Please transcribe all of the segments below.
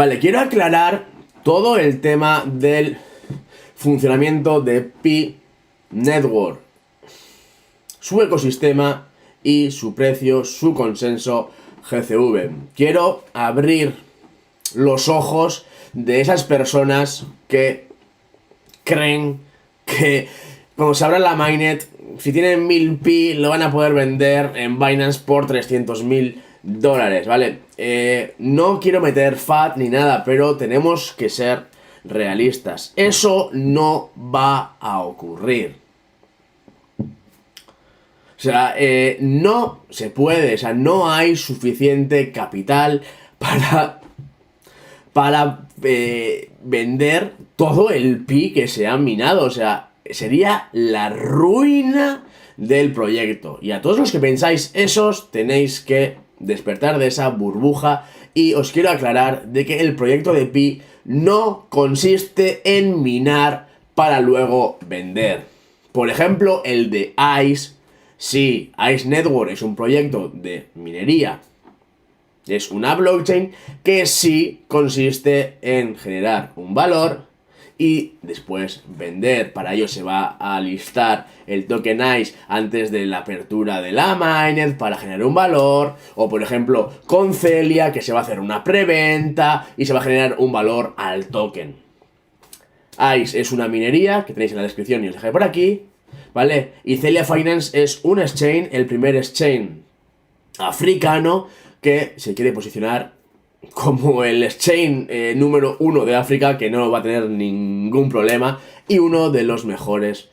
Vale, quiero aclarar todo el tema del funcionamiento de Pi Network, su ecosistema y su precio, su consenso GCV. Quiero abrir los ojos de esas personas que creen que cuando se abra la mainnet, si tienen 1000 Pi, lo van a poder vender en Binance por $300.000, ¿vale? No quiero meter FAT ni nada, pero tenemos que ser realistas. Eso no va a ocurrir. O sea, no se puede, o sea, no hay suficiente capital para vender todo el Pi que se ha minado. O sea, sería la ruina del proyecto. Y a todos los que pensáis esos, tenéis que despertar de esa burbuja. Y os quiero aclarar de que el proyecto de Pi no consiste en minar para luego vender. Por ejemplo, el de ICE. Sí, ICE Network es un proyecto de minería. Es una blockchain que sí consiste en generar un valor y después vender. Para ello se va a listar el token ICE antes de la apertura de la mainnet para generar un valor. O por ejemplo con Celia, que se va a hacer una preventa y se va a generar un valor al token. ICE es una minería que tenéis en la descripción y os dejaré por aquí, ¿vale? Y Celia Finance es un exchange, el primer exchange africano que se quiere posicionar como el exchange número 1 de África, que no va a tener ningún problema, y uno de los mejores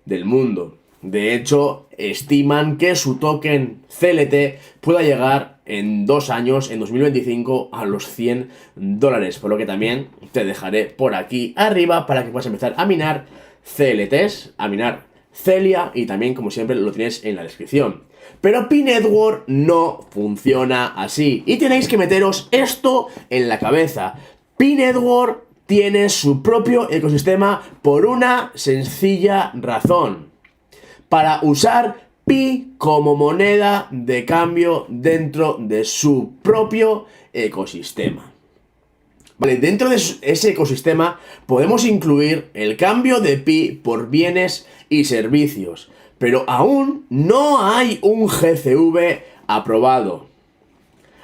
del mundo. De hecho, estiman que su token CLT pueda llegar en 2 años, en 2025, a los $100, por lo que también te dejaré por aquí arriba para que puedas empezar a minar CLTs, a minar Celia, y también, como siempre, lo tienes en la descripción. Pero Pi Network no funciona así, y tenéis que meteros esto en la cabeza. Pi Network tiene su propio ecosistema por una sencilla razón: para usar Pi como moneda de cambio dentro de su propio ecosistema. Vale, dentro de ese ecosistema podemos incluir el cambio de Pi por bienes y servicios, pero aún no hay un GCV aprobado.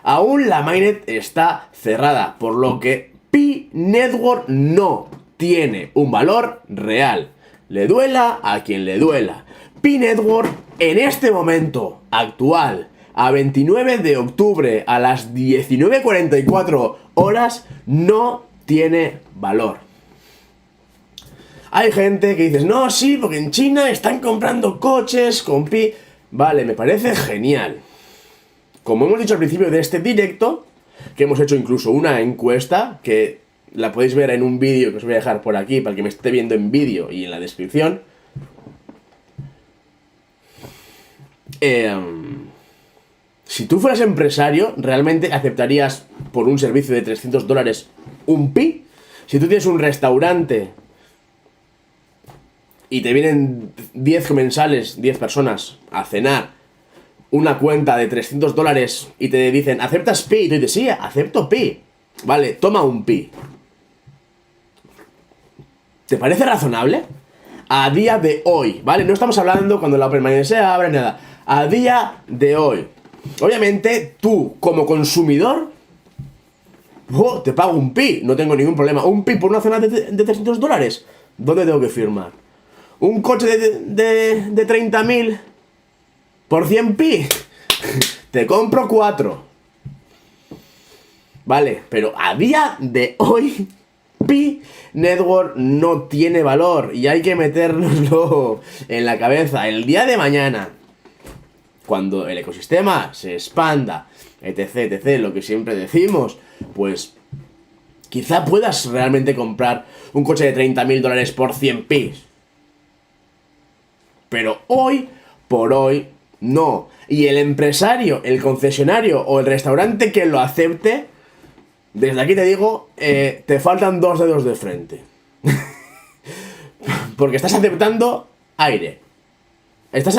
Aún la mainnet está cerrada, por lo que Pi Network no tiene un valor real. Le duela a quien le duela. Pi Network en este momento actual, a 29 de octubre a las 19:44 horas, no tiene valor. Hay gente que dice, no, sí, porque en China están comprando coches con Pi. Vale, me parece genial. Como hemos dicho al principio de este directo, que hemos hecho incluso una encuesta, que la podéis ver en un vídeo que os voy a dejar por aquí para el que me esté viendo en vídeo y en la descripción. Si tú fueras empresario, ¿realmente aceptarías por un servicio de $300 un Pi? Si tú tienes un restaurante y te vienen 10 comensales, 10 personas a cenar, una cuenta de $300 y te dicen, ¿aceptas Pi? Y tú dices, sí, acepto Pi. Vale, toma un Pi. ¿Te parece razonable? A día de hoy, ¿vale? No estamos hablando cuando la permanencia se abre, nada. A día de hoy. Obviamente, tú, como consumidor, te pago un Pi, no tengo ningún problema. Un Pi por una cena de $300, ¿dónde tengo que firmar? Un coche de 30.000 por 100 Pi, te compro 4. Vale, pero a día de hoy, Pi Network no tiene valor y hay que metérnoslo en la cabeza. El día de mañana, cuando el ecosistema se expanda, etc, etc, lo que siempre decimos, pues quizá puedas realmente comprar un coche de $30.000 por 100 Pis. Pero hoy por hoy no. Y el empresario, el concesionario o el restaurante que lo acepte, desde aquí te digo, te faltan 2 dedos de frente. Porque estás aceptando aire. Estás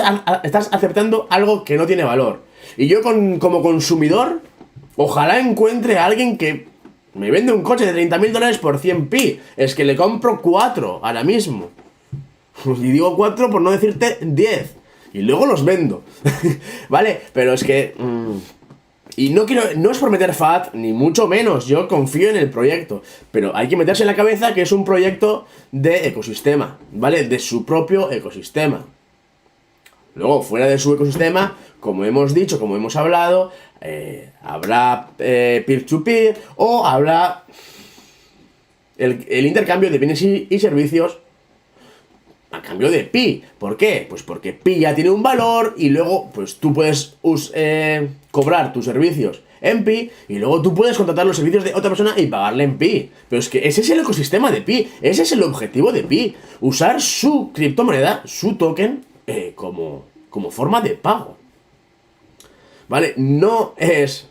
aceptando algo que no tiene valor. Y yo como consumidor, ojalá encuentre a alguien que Me vende un coche de 30.000 dólares por 100 pi. Es que le compro 4 ahora mismo. Y digo 4 por no decirte 10. Y luego los vendo. ¿Vale? Pero es que... y no es por meter FAT, ni mucho menos. Yo confío en el proyecto. Pero hay que meterse en la cabeza que es un proyecto de ecosistema. ¿Vale? De su propio ecosistema. Luego, fuera de su ecosistema, como hemos dicho, como hemos hablado, habrá peer-to-peer o habrá el intercambio de bienes y servicios a cambio de pi. ¿Por qué? Pues porque pi ya tiene un valor y luego pues tú puedes cobrar tus servicios en pi y luego tú puedes contratar los servicios de otra persona y pagarle en pi. Pero es que ese es el ecosistema de pi, ese es el objetivo de pi, usar su criptomoneda, su token, como forma de pago. ¿Vale? No es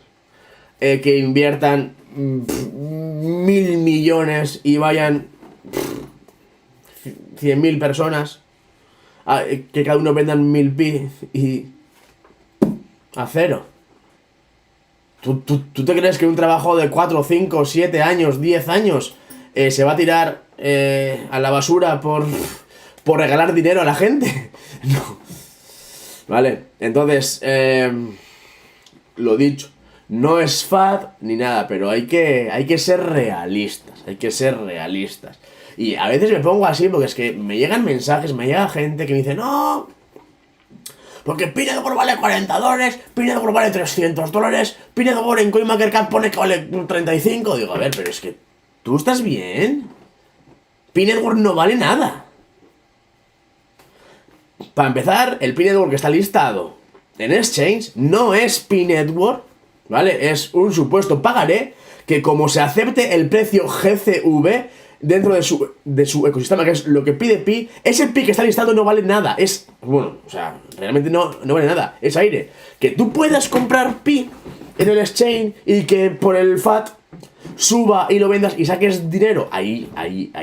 que inviertan 1.000 millones y vayan 100.000 personas, que cada uno vendan 1.000 pi y a cero. ¿Tú te crees que un trabajo de 4, 5, 7 años, 10 años se va a tirar a la basura por regalar dinero a la gente? No. Vale, entonces, lo dicho, no es FAT ni nada, pero hay que ser realistas, hay que ser realistas. Y a veces me pongo así porque es que me llegan mensajes, me llega gente que me dice, no, porque Pi Network vale $40, Pi Network vale $300, Pi Network en CoinMarketCap pone que vale 35. Digo, a ver, pero es que, ¿tú estás bien? Pi Network no vale nada. Para empezar, el Pi Network que está listado en Exchange no es Pi Network, ¿vale? Es un supuesto pagaré que, como se acepte el precio GCV dentro de su ecosistema, que es lo que pide Pi, ese Pi que está listado no vale nada. Es, bueno, o sea, realmente no vale nada. Es aire. Que tú puedas comprar Pi en el Exchange y que por el FAT suba y lo vendas y saques dinero, ahí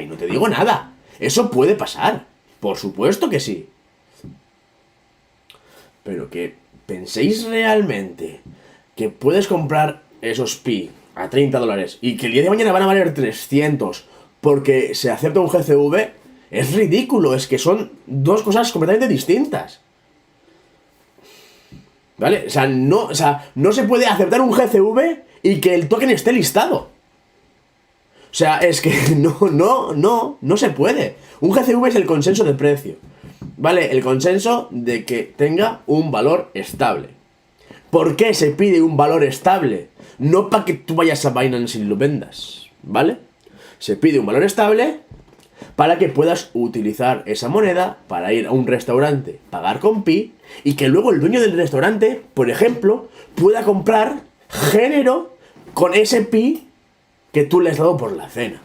no te digo nada. Eso puede pasar. Por supuesto que sí. Pero que penséis realmente que puedes comprar esos Pi a $30 y que el día de mañana van a valer 300 porque se acepta un GCV, es ridículo. Es que son dos cosas completamente distintas. ¿Vale? O sea, no se puede aceptar un GCV y que el token esté listado. O sea, es que no se puede. Un GCV es el consenso de precio. ¿Vale? El consenso de que tenga un valor estable. ¿Por qué se pide un valor estable? No para que tú vayas a Binance y lo vendas, ¿vale? Se pide un valor estable para que puedas utilizar esa moneda para ir a un restaurante, pagar con Pi, y que luego el dueño del restaurante, por ejemplo, pueda comprar género con ese Pi que tú le has dado por la cena.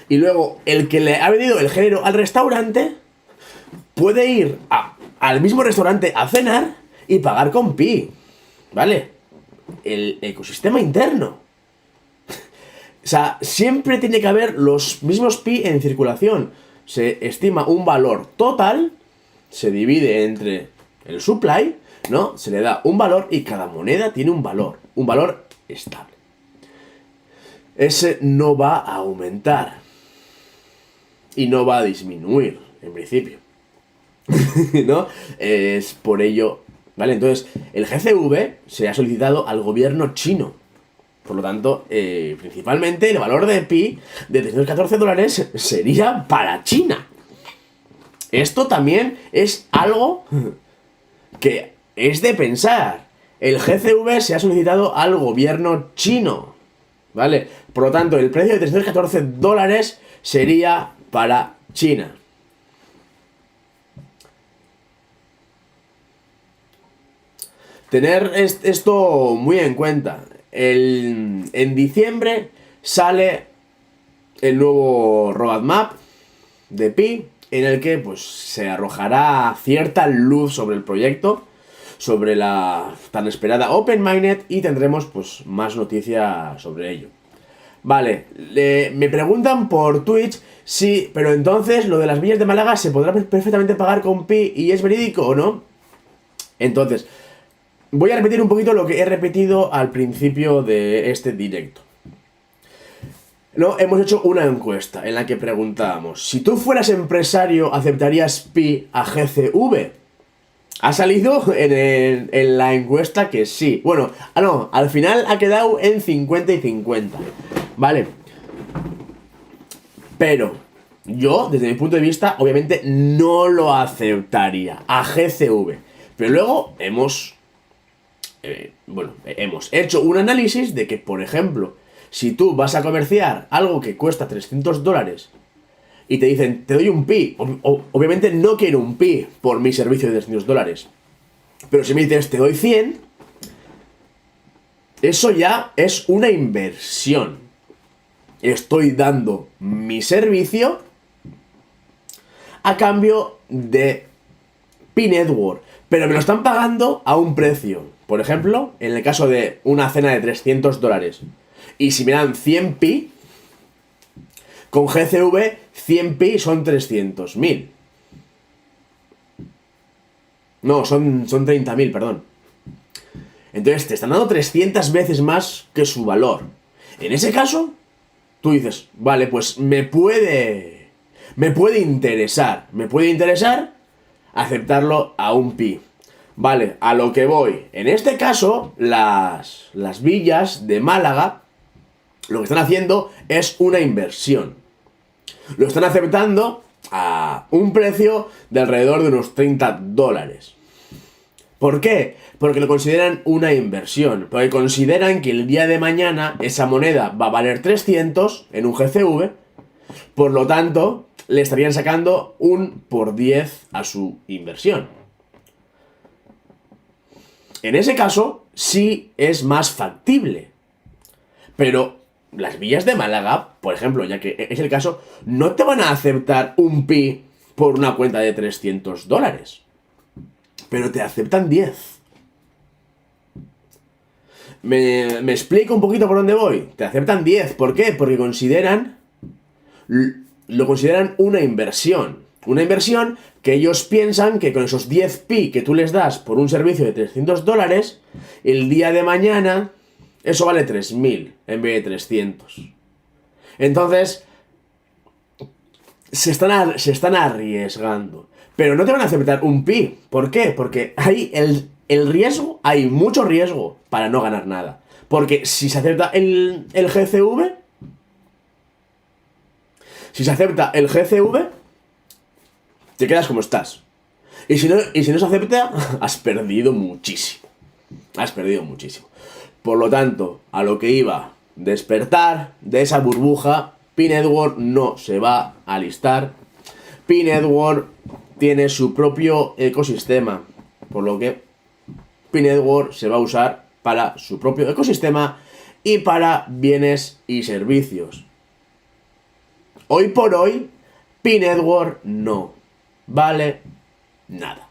Y luego el que le ha vendido el género al restaurante puede ir al mismo restaurante a cenar y pagar con Pi, ¿vale? El ecosistema interno. O sea, siempre tiene que haber los mismos Pi en circulación. Se estima un valor total, se divide entre el supply, ¿no? Se le da un valor y cada moneda tiene un valor estable. Ese no va a aumentar y no va a disminuir, en principio. ¿No? Es por ello, ¿vale? Entonces, el GCV se ha solicitado al gobierno chino. Por lo tanto, principalmente el valor de Pi de $314 sería para China. Esto también es algo que es de pensar. El GCV se ha solicitado al gobierno chino, ¿vale? Por lo tanto, el precio de $314 sería para China. Tener esto muy en cuenta. En diciembre sale el nuevo roadmap de Pi, en el que pues se arrojará cierta luz sobre el proyecto, sobre la tan esperada Open Mainnet, y tendremos pues más noticias sobre ello. Vale, me preguntan por Twitch si, pero entonces lo de las villas de Málaga se podrá perfectamente pagar con Pi y es verídico o no. Entonces, voy a repetir un poquito lo que he repetido al principio de este directo. No, hemos hecho una encuesta en la que preguntábamos: si tú fueras empresario, ¿aceptarías Pi a GCV? Ha salido en la encuesta que sí. Bueno, no, al final ha quedado en 50 y 50. Vale. Pero yo, desde mi punto de vista, obviamente no lo aceptaría a GCV. Pero luego hemos hecho un análisis de que, por ejemplo, si tú vas a comerciar algo que cuesta $300 y te dicen, te doy un Pi, obviamente no quiero un Pi por mi servicio de $300. Pero si me dices, te doy 100, eso ya es una inversión. Estoy dando mi servicio a cambio de Pi Network, pero me lo están pagando a un precio. Por ejemplo, en el caso de una cena de $300, y si me dan 100 Pi, con GCV 100 Pi son 300.000. No, son 30.000, perdón. Entonces te están dando 300 veces más que su valor. En ese caso, tú dices, vale, pues me puede interesar aceptarlo a un Pi. Vale, a lo que voy. En este caso, las villas de Málaga lo que están haciendo es una inversión. Lo están aceptando a un precio de alrededor de unos $30. ¿Por qué? Porque lo consideran una inversión. Porque consideran que el día de mañana esa moneda va a valer 300 en un GCV. Por lo tanto, le estarían sacando un por 10 a su inversión. En ese caso, sí es más factible. Pero las villas de Málaga, por ejemplo, ya que es el caso, no te van a aceptar un Pi por una cuenta de $300. Pero te aceptan 10. ¿Me explico un poquito por dónde voy? Te aceptan 10. ¿Por qué? Porque lo consideran una inversión. Una inversión que ellos piensan que con esos 10 Pi que tú les das por un servicio de $300, el día de mañana eso vale 3.000 en vez de 300. Entonces, se están arriesgando. Pero no te van a aceptar un Pi. ¿Por qué? Porque hay el riesgo, hay mucho riesgo para no ganar nada. Porque si se acepta el GCV, te quedas como estás. Y si no se acepta, has perdido muchísimo. Por lo tanto, a lo que iba, despertar de esa burbuja. Pi Network no se va a alistar. Pi Network tiene su propio ecosistema, por lo que Pi Network se va a usar para su propio ecosistema y para bienes y servicios. Hoy por hoy, Pi Network no vale nada.